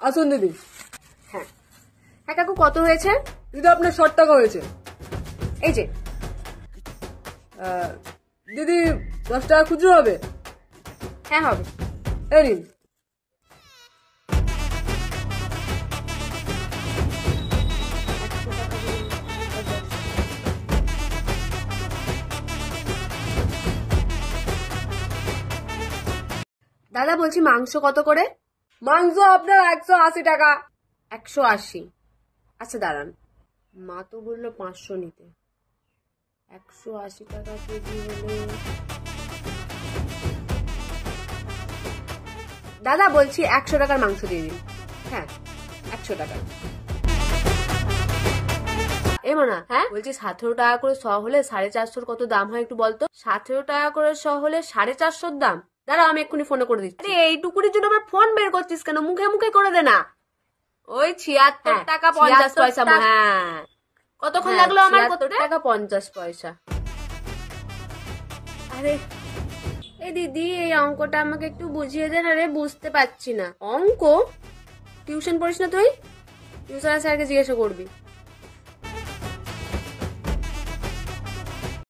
আসুন দিদি। হ্যাঁ হ্যাঁ কাকু, কত হয়েছে? দিদি আপনার 60 টাকা হয়েছে। এই যে। দিদি 10 টাকা খুচরো হবে? হ্যাঁ হবে। এই নিন। দাদা বলছি মাংস কত করে? মাংস আপনার 180 টাকা। 180? আচ্ছা দাঁড়ান, মা তো বললো 500 নিতে। 180 টাকা কেজি হলে দাদা বলছি 100 টাকার মাংস দিয়ে দিন। হ্যাঁ 100 টাকা। এ মানা, হ্যাঁ বলছি 17 টাকা করে শ হলে 450 কত দাম হয় একটু বলতো? 17 টাকা করে শ হলে 450 দাম। দাঁড়া আমি এক্ষুনি ফোনে করে দিচ্ছি। আরে এইটুকুনির জন্য আবার ফোন বের করছিস কেন? মুখে মুখে করে দে না। ওই 76 টাকা 50 পয়সা। হ্যাঁ কতক্ষণ লাগলো আমার? কত টাকা 50 পয়সা। আরে এই দিদি, এই অঙ্কটা আমাকে একটু বুঝিয়ে দে না রে, বুঝতে পারছি না। অঙ্ক? টিউশন পড়িস না তুই? টিউশন স্যারকে জিজ্ঞাসা করবি।